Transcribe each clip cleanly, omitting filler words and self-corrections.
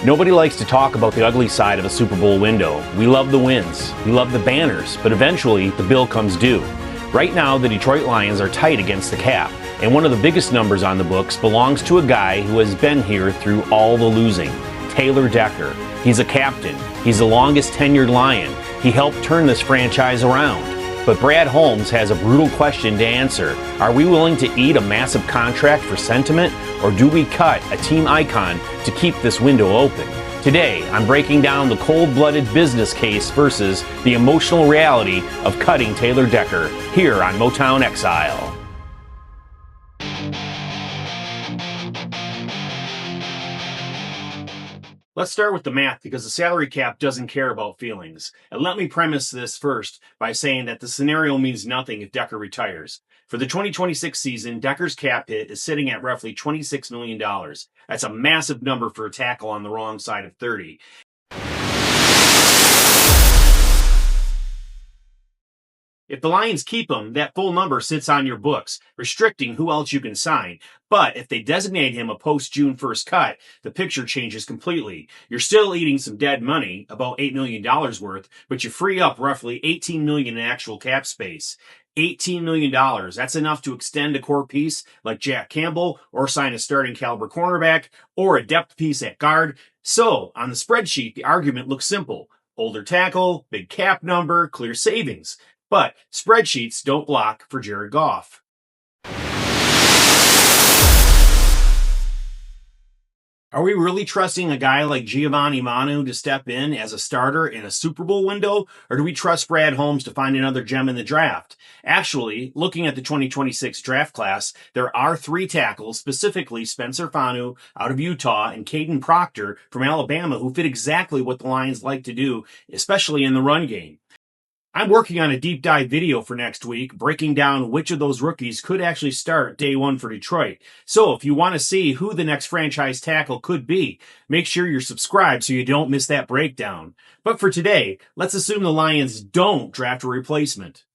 Nobody likes to talk about the ugly side of a Super Bowl window. We love the wins, we love the banners, but eventually the bill comes due. Right now, the Detroit Lions are tight against the cap, and one of the biggest numbers on the books belongs to a guy who has been here through all the losing, Taylor Decker. He's a captain. He's the longest tenured Lion. He helped turn this franchise around. But Brad Holmes has a brutal question to answer. Are we willing to eat a massive contract for sentiment, or do we cut a team icon to keep this window open? Today, I'm breaking down the cold-blooded business case versus the emotional reality of cutting Taylor Decker here on Motown Exile. Let's start with the math, because the salary cap doesn't care about feelings. And let me premise this first by saying that the scenario means nothing if Decker retires. For the 2026 season, Decker's cap hit is sitting at roughly $26 million. That's a massive number for a tackle on the wrong side of 30. If the Lions keep him, that full number sits on your books, restricting who else you can sign. But if they designate him a post-June 1st cut, the picture changes completely. You're still eating some dead money, about $8 million worth, but you free up roughly $18 million in actual cap space. $18 million. That's enough to extend a core piece like Jack Campbell, or sign a starting caliber cornerback, or a depth piece at guard. So, on the spreadsheet, the argument looks simple. Older tackle, big cap number, clear savings. But spreadsheets don't block for Jared Goff. Are we really trusting a guy like Giovanni Manu to step in as a starter in a Super Bowl window, or do we trust Brad Holmes to find another gem in the draft? Actually, looking at the 2026 draft class, there are 3 tackles, specifically Spencer Fanu out of Utah and Caden Proctor from Alabama, who fit exactly what the Lions like to do, especially in the run game. I'm working on a deep dive video for next week, breaking down which of those rookies could actually start day 1 for Detroit. So if you want to see who the next franchise tackle could be, make sure you're subscribed so you don't miss that breakdown. But for today, let's assume the Lions don't draft a replacement.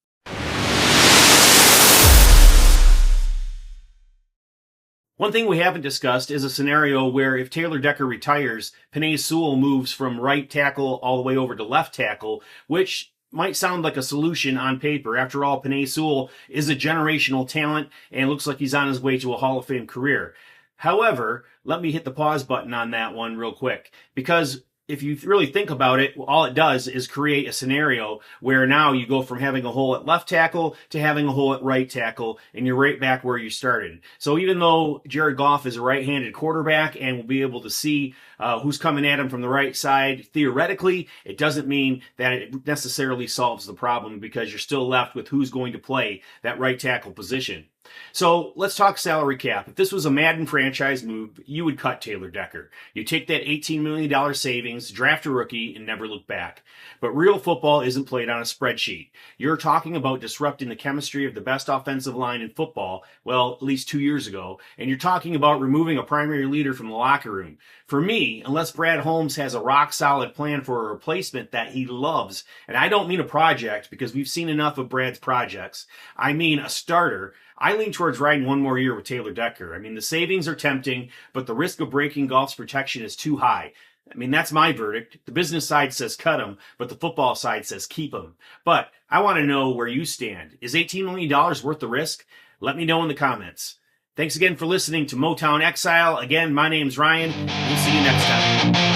One thing we haven't discussed is a scenario where if Taylor Decker retires, Penei Sewell moves from right tackle all the way over to left tackle, which might sound like a solution on paper. After all, Penei Sewell is a generational talent and looks like he's on his way to a Hall of Fame career. However, let me hit the pause button on that one real quick, because if you really think about it, all it does is create a scenario where now you go from having a hole at left tackle to having a hole at right tackle, and you're right back where you started. So even though Jared Goff is a right-handed quarterback and will be able to see who's coming at him from the right side, theoretically, it doesn't mean that it necessarily solves the problem, because you're still left with who's going to play that right tackle position. So let's talk salary cap. If this was a Madden franchise move, you would cut Taylor Decker. You take that $18 million savings, draft a rookie, and never look back. But real football isn't played on a spreadsheet. You're talking about disrupting the chemistry of the best offensive line in football, well, at least 2 years ago, and you're talking about removing a primary leader from the locker room. For me, unless Brad Holmes has a rock-solid plan for a replacement that he loves, and I don't mean a project because we've seen enough of Brad's projects, I mean a starter, I lean towards riding one more year with Taylor Decker. I mean, the savings are tempting, but the risk of breaking Goff's protection is too high. I mean, that's my verdict. The business side says cut him, but the football side says keep him. But I want to know where you stand. Is $18 million worth the risk? Let me know in the comments. Thanks again for listening to Motown Exile. Again, my name's Ryan. We'll see you next time.